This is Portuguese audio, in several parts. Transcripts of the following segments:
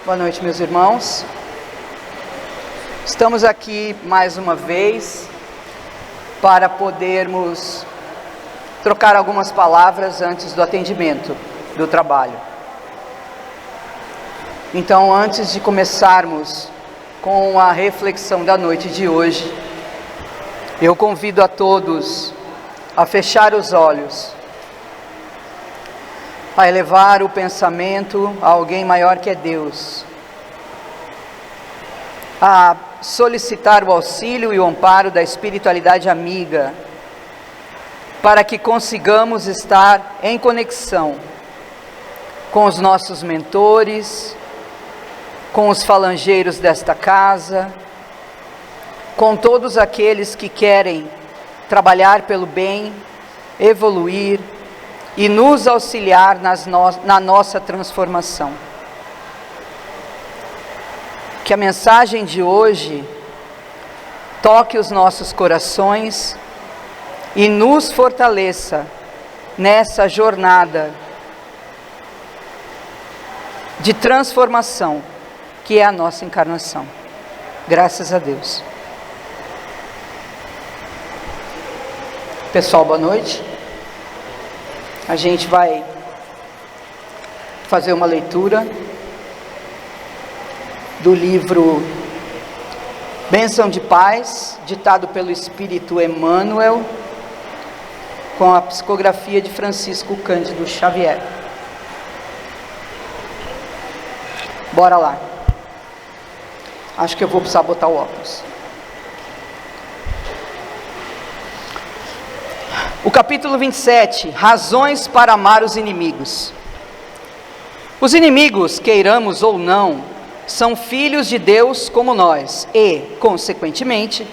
Boa noite, meus irmãos. Estamos aqui mais uma vez para podermos trocar algumas palavras antes do atendimento do trabalho. Então, antes de começarmos com a reflexão da noite de hoje, eu convido a todos a fechar os olhos, a elevar o pensamento a alguém maior que é Deus, a solicitar o auxílio e o amparo da espiritualidade amiga, para que consigamos estar em conexão com os nossos mentores, com os falangeiros desta casa, com todos aqueles que querem trabalhar pelo bem, evoluir e nos auxiliar na nossa transformação. Que a mensagem de hoje toque os nossos corações e nos fortaleça nessa jornada de transformação que é a nossa encarnação. Graças a Deus. Pessoal, boa noite. A gente vai fazer uma leitura do livro Bênção de Paz, ditado pelo Espírito Emmanuel, com a psicografia de Francisco Cândido Xavier. Bora lá. Acho que eu vou precisar botar o óculos. O capítulo 27, razões para amar os inimigos. Os inimigos, queiramos ou não, são filhos de Deus como nós e, consequentemente,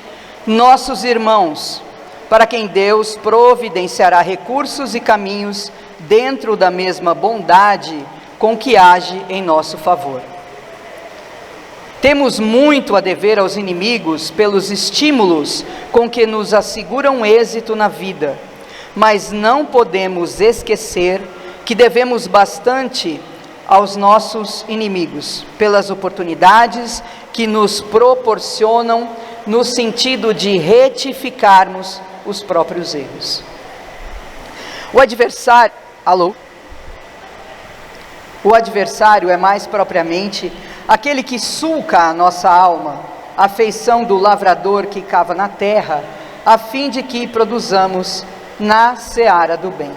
nossos irmãos, para quem Deus providenciará recursos e caminhos dentro da mesma bondade com que age em nosso favor. Temos muito a dever aos inimigos pelos estímulos com que nos asseguram êxito na vida, mas não podemos esquecer que devemos bastante aos nossos inimigos, pelas oportunidades que nos proporcionam no sentido de retificarmos os próprios erros. O adversário é mais propriamente aquele que sulca a nossa alma, a feição do lavrador que cava na terra, a fim de que produzamos na seara do bem.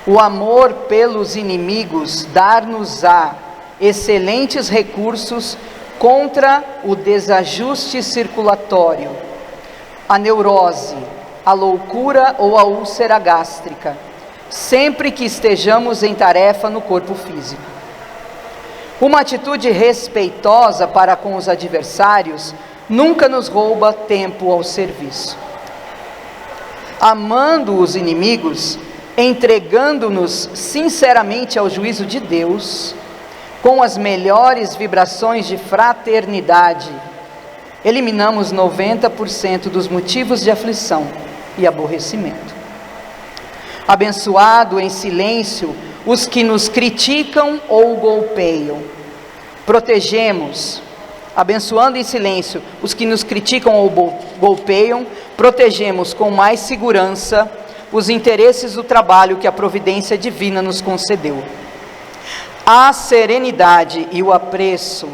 O amor pelos inimigos dar-nos-á excelentes recursos contra o desajuste circulatório, a neurose, a loucura ou a úlcera gástrica, sempre que estejamos em tarefa no corpo físico. Uma atitude respeitosa para com os adversários nunca nos rouba tempo ao serviço. Amando os inimigos, entregando-nos sinceramente ao juízo de Deus, com as melhores vibrações de fraternidade, eliminamos 90% dos motivos de aflição e aborrecimento. Abençoado em silêncio os que nos criticam ou golpeiam. Protegemos, abençoando em silêncio os que nos criticam ou golpeiam, protegemos com mais segurança os interesses do trabalho que a providência divina nos concedeu. A serenidade e o apreço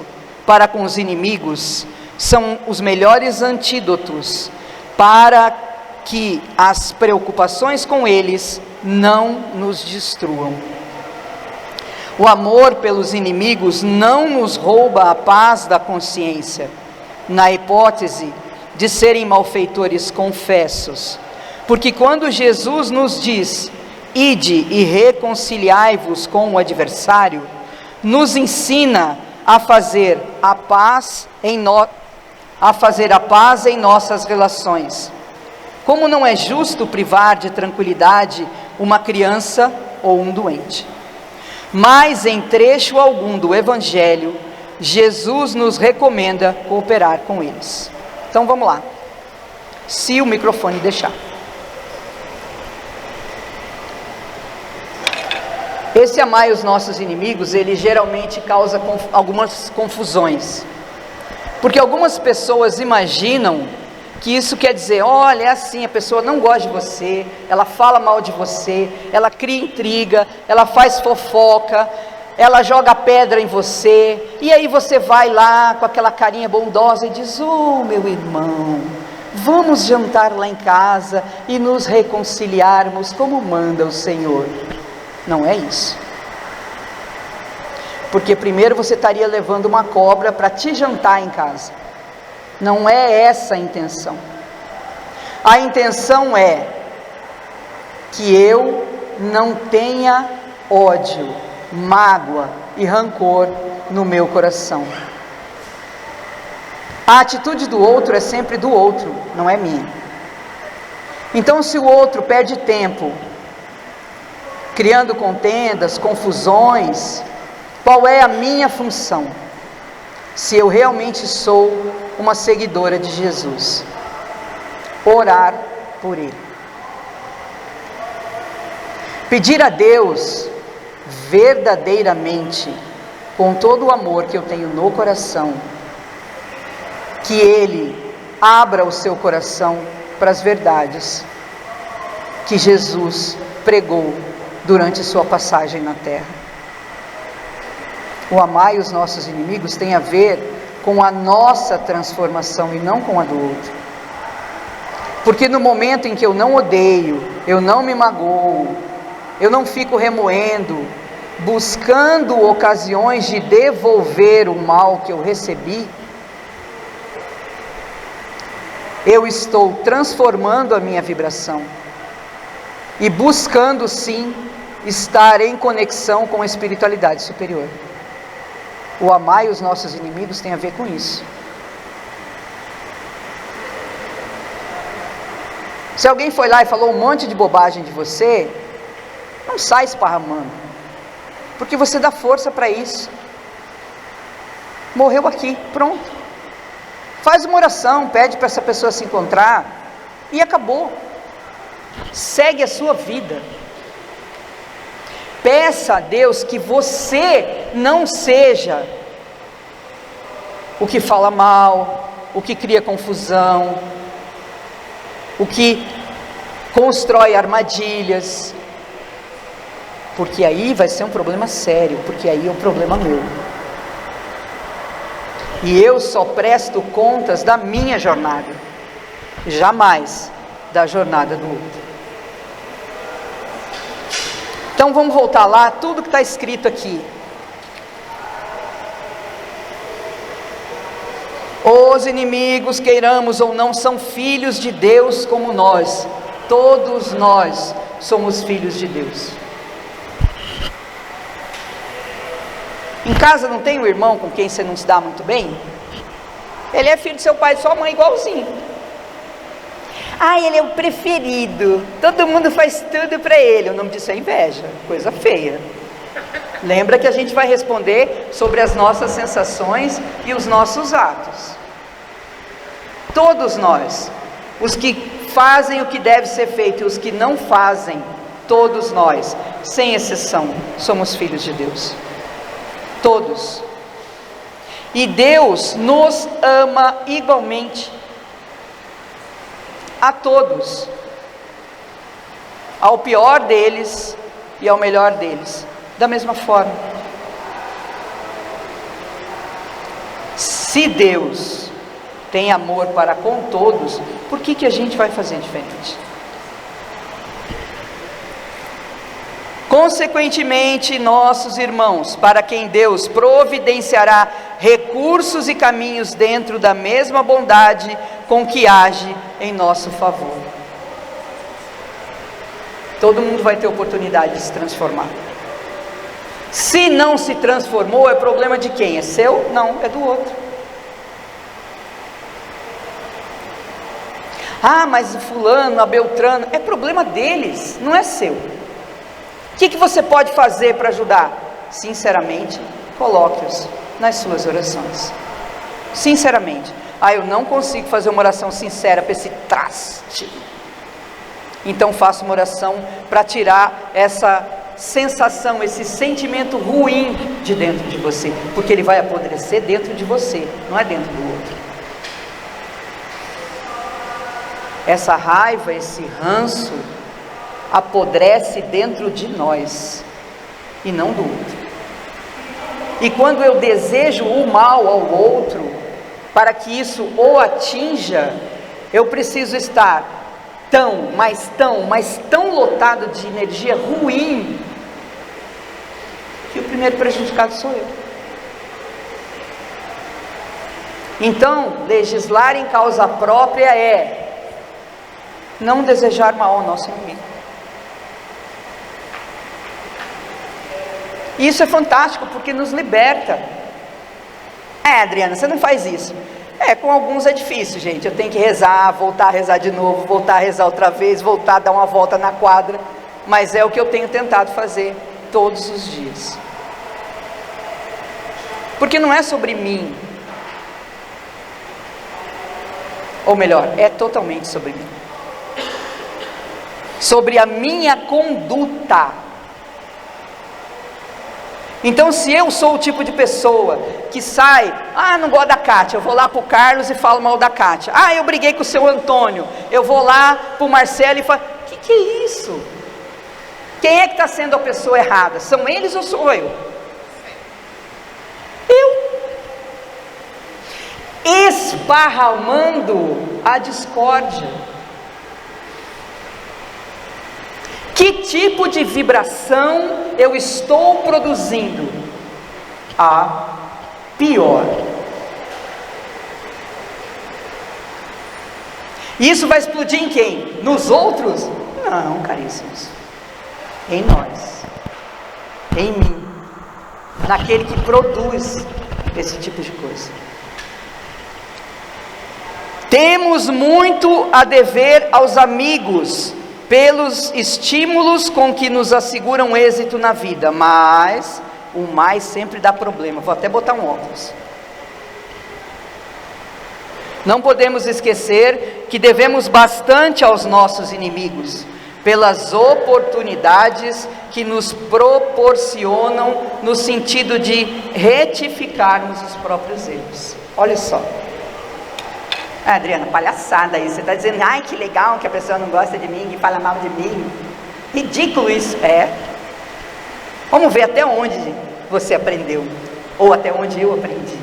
para com os inimigos são os melhores antídotos para que as preocupações com eles não nos destruam. O amor pelos inimigos não nos rouba a paz da consciência, na hipótese de serem malfeitores confessos, porque quando Jesus nos diz, ide e reconciliai-vos com o adversário, nos ensina a fazer a paz em nossas relações. Como não é justo privar de tranquilidade uma criança ou um doente. Mas em trecho algum do Evangelho, Jesus nos recomenda cooperar com eles. Então vamos lá, se o microfone deixar. Esse amai os nossos inimigos, ele geralmente causa algumas confusões. Porque algumas pessoas imaginam que isso quer dizer, olha, é assim, a pessoa não gosta de você, ela fala mal de você, ela cria intriga, ela faz fofoca, ela joga pedra em você, e aí você vai lá com aquela carinha bondosa e diz, oh meu irmão, vamos jantar lá em casa e nos reconciliarmos como manda o Senhor. Não é isso. Porque primeiro você estaria levando uma cobra para te jantar em casa. Não é essa a intenção. A intenção é que eu não tenha ódio, mágoa e rancor no meu coração. A atitude do outro é sempre do outro, não é minha. Então, se o outro perde tempo criando contendas, confusões, qual é a minha função? Se eu realmente sou uma seguidora de Jesus, orar por ele. Pedir a Deus verdadeiramente, com todo o amor que eu tenho no coração, que ele abra o seu coração para as verdades que Jesus pregou durante sua passagem na terra. O amai os nossos inimigos tem a ver com a nossa transformação e não com a do outro. Porque no momento em que eu não odeio, eu não me magoo, eu não fico remoendo, buscando ocasiões de devolver o mal que eu recebi, eu estou transformando a minha vibração e buscando sim estar em conexão com a espiritualidade superior. O amai os nossos inimigos tem a ver com isso. Se alguém foi lá e falou um monte de bobagem de você, não sai esparramando, porque você dá força para isso. Morreu aqui, pronto. Faz uma oração, pede para essa pessoa se encontrar e acabou. Segue a sua vida. Peça a Deus que você não seja o que fala mal, o que cria confusão, o que constrói armadilhas, porque aí vai ser um problema sério, porque aí é um problema meu. E eu só presto contas da minha jornada, jamais da jornada do outro. Então vamos voltar lá, tudo que está escrito aqui. Os inimigos, queiramos ou não, são filhos de Deus como nós. Todos nós somos filhos de Deus. Em casa não tem um irmão com quem você não se dá muito bem? Ele é filho do seu pai e de sua mãe, igualzinho. Ele é o preferido, todo mundo faz tudo para ele. O nome disso é inveja, coisa feia. Lembra que a gente vai responder sobre as nossas sensações e os nossos atos. Todos nós, os que fazem o que deve ser feito e os que não fazem, todos nós, sem exceção, somos filhos de Deus. Todos. E Deus nos ama igualmente. A todos, ao pior deles e ao melhor deles, da mesma forma. Se Deus tem amor para com todos, por que a gente vai fazer diferente? Consequentemente, nossos irmãos, para quem Deus providenciará recursos e caminhos dentro da mesma bondade com que age em nosso favor. Todo mundo vai ter oportunidade de se transformar. Se não se transformou, é problema de quem? É seu? Não, é do outro. Mas o fulano, a Beltrano, é problema deles, não é seu. O que você pode fazer para ajudar? Sinceramente, coloque-os nas suas orações. Sinceramente. Eu não consigo fazer uma oração sincera para esse traste. Então faço uma oração para tirar essa sensação, esse sentimento ruim de dentro de você, porque ele vai apodrecer dentro de você, não é dentro do outro. Essa raiva, esse ranço, apodrece dentro de nós e não do outro. E quando eu desejo o mal ao outro, para que isso o atinja, eu preciso estar mas tão lotado de energia ruim, que o primeiro prejudicado sou eu. Então, legislar em causa própria é não desejar mal ao nosso inimigo. E isso é fantástico, porque nos liberta. Adriana, você não faz isso. Com alguns é difícil, gente. Eu tenho que rezar, voltar a rezar de novo, voltar a rezar outra vez, voltar a dar uma volta na quadra. Mas é o que eu tenho tentado fazer todos os dias. Porque não é sobre mim. Ou melhor, é totalmente sobre mim. Sobre a minha conduta. Então, se eu sou o tipo de pessoa que sai, não gosto da Kátia, eu vou lá para o Carlos e falo mal da Kátia. Eu briguei com o seu Antônio, eu vou lá para o Marcelo e falo, que é isso? Quem é que está sendo a pessoa errada? São eles ou sou eu? Esparramando a discórdia. Que tipo de vibração eu estou produzindo? A pior. Isso vai explodir em quem? Nos outros? Não, caríssimos. Em nós. Em mim. Naquele que produz esse tipo de coisa. Temos muito a dever aos amigos, pelos estímulos com que nos asseguram êxito na vida, mas o mais sempre dá problema. Vou até botar um óculos. Não podemos esquecer que devemos bastante aos nossos inimigos, pelas oportunidades que nos proporcionam no sentido de retificarmos os próprios erros. Olha só. Adriana, palhaçada isso, você está dizendo, que legal que a pessoa não gosta de mim, que fala mal de mim, ridículo isso, vamos ver até onde você aprendeu, ou até onde eu aprendi,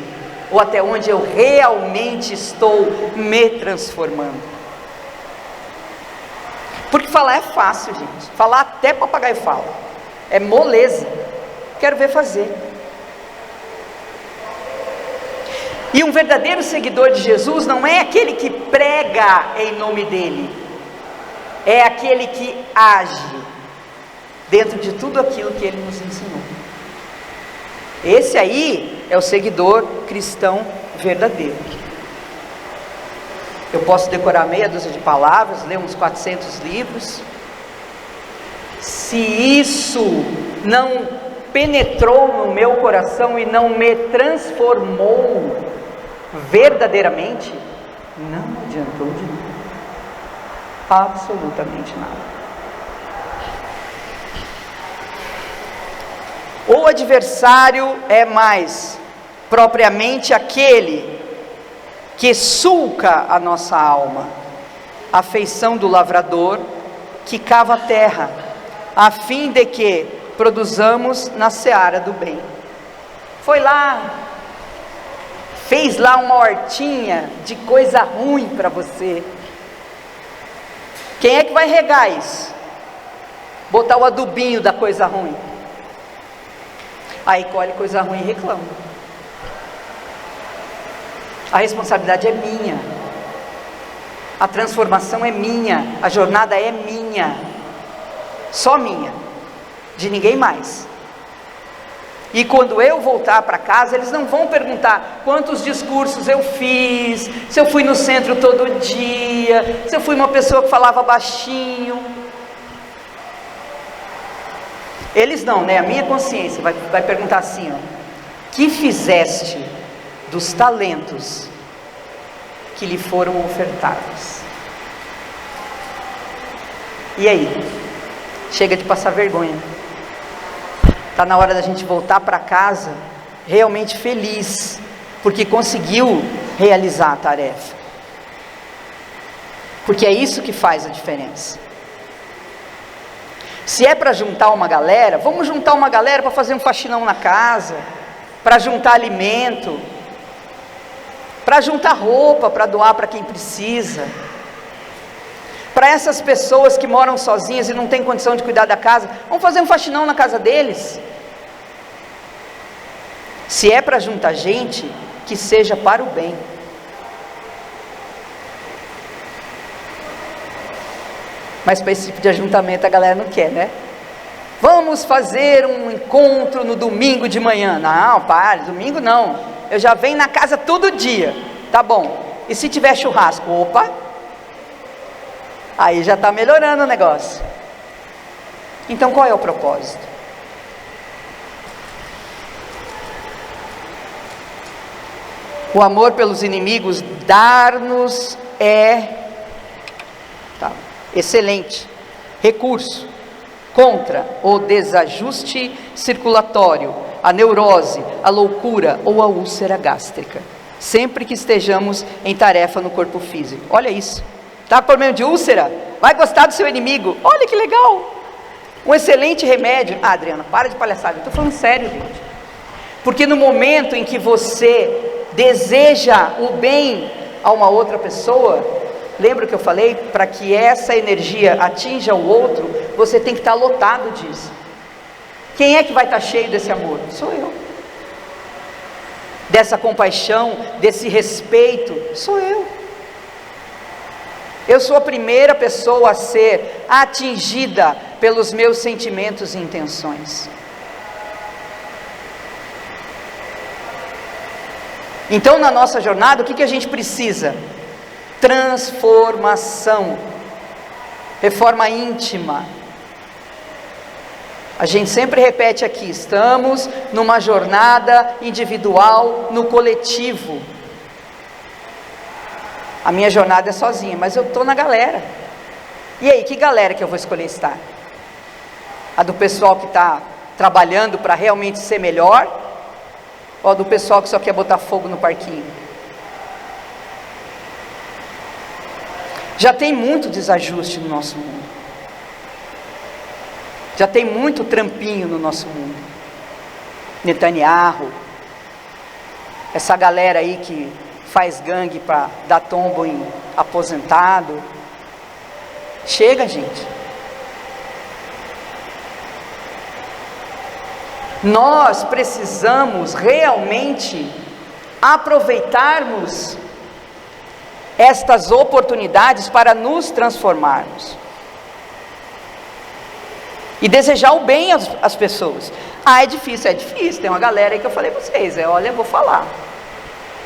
ou até onde eu realmente estou me transformando, porque falar é fácil, gente, falar até papagaio fala, é moleza, quero ver fazer. E um verdadeiro seguidor de Jesus não é aquele que prega em nome dele, é aquele que age dentro de tudo aquilo que ele nos ensinou. Esse aí é o seguidor cristão verdadeiro. Eu posso decorar meia dúzia de palavras, ler uns 400 livros. Se isso não penetrou no meu coração e não me transformou verdadeiramente, não adiantou de nada, absolutamente nada. O adversário é mais propriamente aquele que sulca a nossa alma, a feição do lavrador que cava a terra, a fim de que produzamos na seara do bem. Foi lá, fez lá uma hortinha de coisa ruim para você. Quem é que vai regar isso? Botar o adubinho da coisa ruim. Aí colhe coisa ruim e reclama. A responsabilidade é minha. A transformação é minha. A jornada é minha. Só minha. De ninguém mais. E quando eu voltar para casa, eles não vão perguntar quantos discursos eu fiz, se eu fui no centro todo dia, se eu fui uma pessoa que falava baixinho. Eles não, né? A minha consciência vai perguntar assim, que fizeste dos talentos que lhe foram ofertados? E aí? Chega de passar vergonha. Está na hora da gente voltar para casa realmente feliz, porque conseguiu realizar a tarefa. Porque é isso que faz a diferença. Se é para juntar uma galera, vamos juntar uma galera para fazer um faxinão na casa, para juntar alimento, para juntar roupa, para doar para quem precisa. Para essas pessoas que moram sozinhas e não têm condição de cuidar da casa, vamos fazer um faxinão na casa deles. Se é para juntar gente, que seja para o bem. Mas para esse tipo de ajuntamento a galera não quer, né? Vamos fazer um encontro no domingo de manhã. Não, pare, domingo não. Eu já venho na casa todo dia. Tá bom. E se tiver churrasco? Opa! Aí já está melhorando o negócio. Então qual é o propósito? O amor pelos inimigos dar-nos excelente recurso contra o desajuste circulatório, a neurose, a loucura ou a úlcera gástrica, sempre que estejamos em tarefa no corpo físico. Olha isso, está com problema de úlcera? Vai gostar do seu inimigo, olha que legal, um excelente remédio. Adriana, para de palhaçada, eu estou falando sério, gente, porque no momento em que você deseja o bem a uma outra pessoa, lembra o que eu falei? Para que essa energia atinja o outro, você tem que estar lotado disso. Quem é que vai estar cheio desse amor? Sou eu. Dessa compaixão, desse respeito, sou eu. Eu sou a primeira pessoa a ser atingida pelos meus sentimentos e intenções. Então, na nossa jornada, o que a gente precisa? Transformação, reforma íntima. A gente sempre repete aqui, estamos numa jornada individual, no coletivo. A minha jornada é sozinha, mas eu estou na galera. E aí, que galera que eu vou escolher estar? A do pessoal que está trabalhando para realmente ser melhor? Ou a do pessoal que só quer botar fogo no parquinho? Já tem muito desajuste no nosso mundo. Já tem muito trampinho no nosso mundo. Netanyahu, essa galera aí que faz gangue para dar tombo em aposentado. Chega, gente. Nós precisamos realmente aproveitarmos estas oportunidades para nos transformarmos e desejar o bem às pessoas. É difícil, tem uma galera aí que eu falei para vocês, olha, eu vou falar,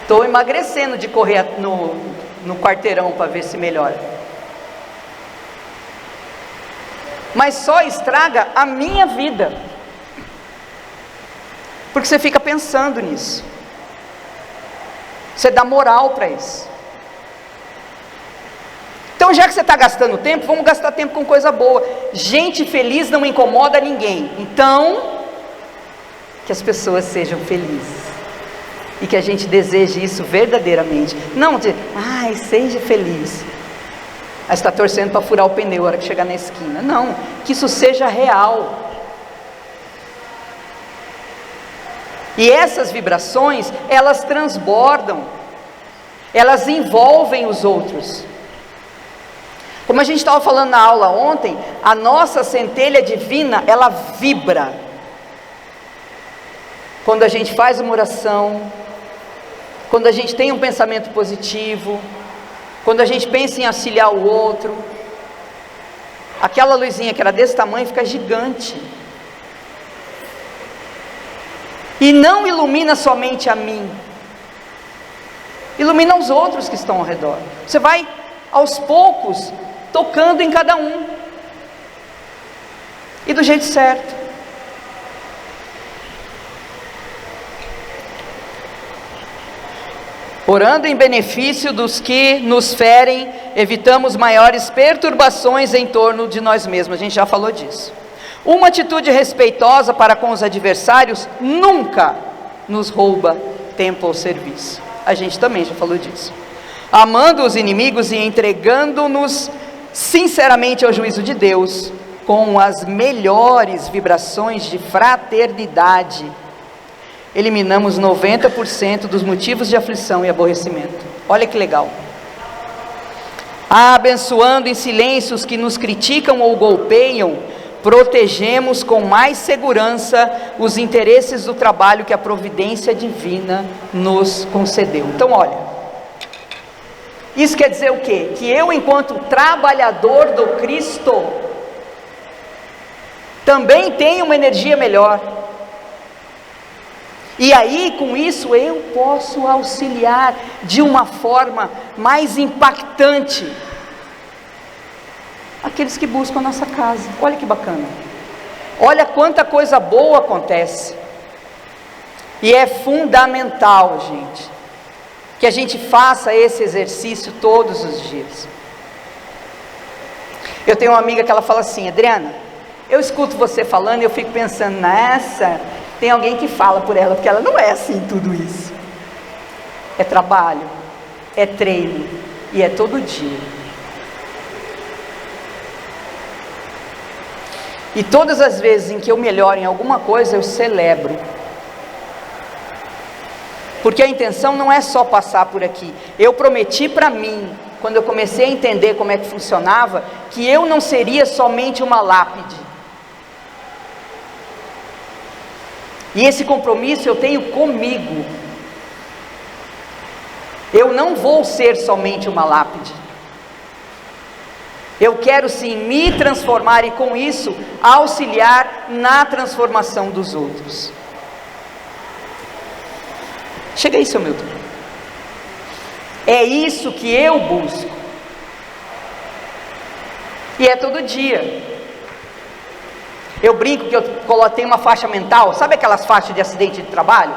estou emagrecendo de correr no quarteirão para ver se melhora, mas só estraga a minha vida, porque você fica pensando nisso, você dá moral para isso. Então, já que você está gastando tempo, vamos gastar tempo com coisa boa. Gente feliz não incomoda ninguém. Então, que as pessoas sejam felizes. E que a gente deseje isso verdadeiramente. Não de, seja feliz. Aí está torcendo para furar o pneu na hora que chegar na esquina. Não, que isso seja real. E essas vibrações, elas transbordam. Elas envolvem os outros. Como a gente estava falando na aula ontem, a nossa centelha divina, ela vibra. Quando a gente faz uma oração, quando a gente tem um pensamento positivo, quando a gente pensa em auxiliar o outro, aquela luzinha que era desse tamanho fica gigante. E não ilumina somente a mim, ilumina os outros que estão ao redor. Você vai, aos poucos, tocando em cada um, e do jeito certo. Orando em benefício dos que nos ferem, evitamos maiores perturbações em torno de nós mesmos. A gente já falou disso. Uma atitude respeitosa para com os adversários nunca nos rouba tempo ou serviço. A gente também já falou disso. Amando os inimigos e entregando-nos sinceramente ao juízo de Deus, com as melhores vibrações de fraternidade, eliminamos 90% dos motivos de aflição e aborrecimento. Olha que legal. Abençoando em silêncio os que nos criticam ou golpeiam, protegemos com mais segurança os interesses do trabalho que a providência divina nos concedeu. Então olha, isso quer dizer o quê? Que eu, enquanto trabalhador do Cristo, também tenho uma energia melhor. E aí, com isso, eu posso auxiliar de uma forma mais impactante aqueles que buscam a nossa casa. Olha que bacana. Olha quanta coisa boa acontece. E é fundamental, gente, que a gente faça esse exercício todos os dias. Eu tenho uma amiga que ela fala assim: Adriana, eu escuto você falando e eu fico pensando, nessa, tem alguém que fala por ela, porque ela não é assim tudo isso. É trabalho, é treino, e é todo dia. E todas as vezes em que eu melhoro em alguma coisa, eu celebro. Porque a intenção não é só passar por aqui. Eu prometi para mim, quando eu comecei a entender como é que funcionava, que eu não seria somente uma lápide. E esse compromisso eu tenho comigo. Eu não vou ser somente uma lápide. Eu quero sim me transformar e com isso auxiliar na transformação dos outros. Chega aí, seu Milton. É isso que eu busco. E é todo dia. Eu brinco que eu coloquei uma faixa mental. Sabe aquelas faixas de acidente de trabalho?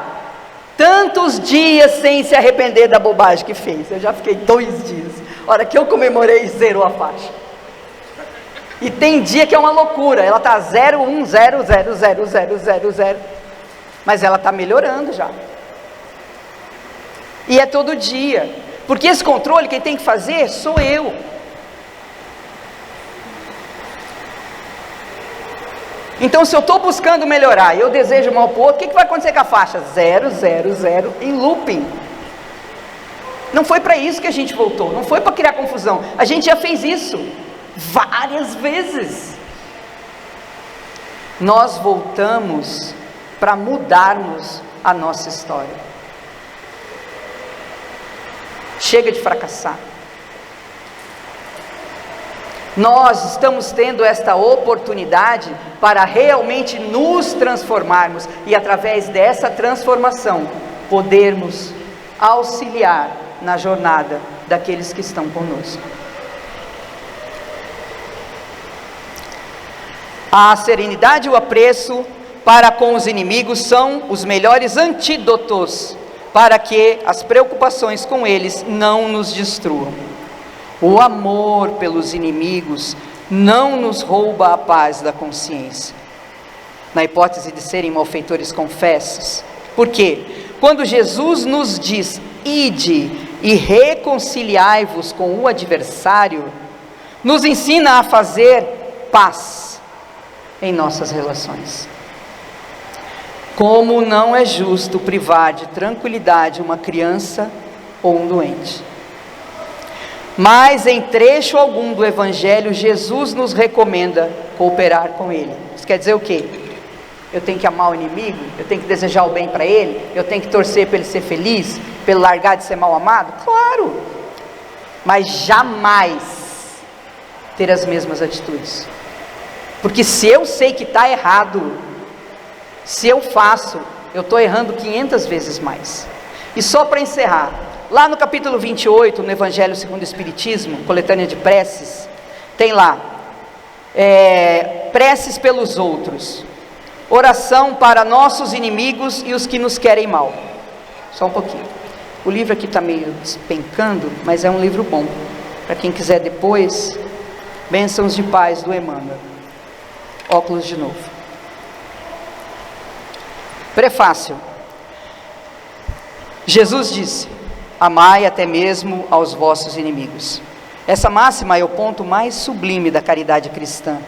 Tantos dias sem se arrepender da bobagem que fez. Eu já fiquei 2 dias. A hora que eu comemorei, zerou a faixa. E tem dia que é uma loucura. Ela está 0, 1, 0, 0, 0, 0, 0, 0. Mas ela está melhorando já. E é todo dia. Porque esse controle quem tem que fazer sou eu. Então, se eu estou buscando melhorar e eu desejo mal para o outro, o que vai acontecer com a faixa? 0, 0, 0 em looping. Não foi para isso que a gente voltou, não foi para criar confusão. A gente já fez isso várias vezes. Nós voltamos para mudarmos a nossa história. Chega de fracassar. Nós estamos tendo esta oportunidade para realmente nos transformarmos e através dessa transformação podermos auxiliar na jornada daqueles que estão conosco. A serenidade e o apreço para com os inimigos são os melhores antídotos para que as preocupações com eles não nos destruam. O amor pelos inimigos não nos rouba a paz da consciência, na hipótese de serem malfeitores confessos. Por quê? Quando Jesus nos diz, ide e reconciliai-vos com o adversário, nos ensina a fazer paz em nossas relações. Como não é justo privar de tranquilidade uma criança ou um doente. Mas em trecho algum do Evangelho, Jesus nos recomenda cooperar com Ele. Isso quer dizer o quê? Eu tenho que amar o inimigo? Eu tenho que desejar o bem para ele? Eu tenho que torcer para ele ser feliz? Para ele largar de ser mal amado? Claro! Mas jamais ter as mesmas atitudes. Porque se eu sei que está errado, se eu faço, eu estou errando 500 vezes mais. E só para encerrar, lá no capítulo 28, no Evangelho segundo o Espiritismo, coletânea de preces, tem lá, preces pelos outros, oração para nossos inimigos e os que nos querem mal. Só um pouquinho. O livro aqui está meio despencando, mas é um livro bom. Para quem quiser depois, Bênçãos de Paz do Emmanuel. óculos de novo. Prefácio. Jesus disse: amai até mesmo aos vossos inimigos. Essa máxima é o ponto mais sublime da caridade cristã.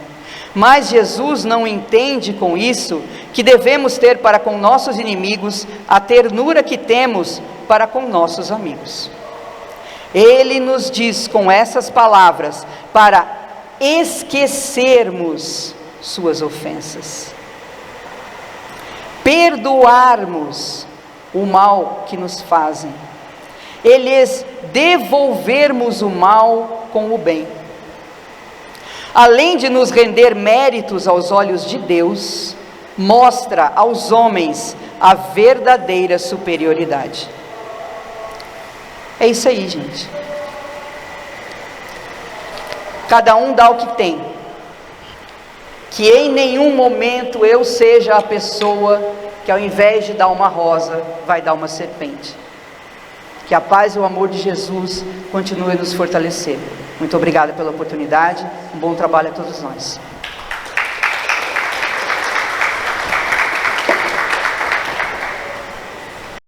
Mas Jesus não entende com isso que devemos ter para com nossos inimigos a ternura que temos para com nossos amigos. Ele nos diz com essas palavras para esquecermos suas ofensas, perdoarmos o mal que nos fazem, e lhes devolvermos o mal com o bem. Além de nos render méritos aos olhos de Deus, mostra aos homens a verdadeira superioridade. É isso aí, gente. Cada um dá o que tem. Que em nenhum momento eu seja a pessoa que, ao invés de dar uma rosa, vai dar uma serpente. Que a paz e o amor de Jesus continue a nos fortalecer. Muito obrigada pela oportunidade. Um bom trabalho a todos nós.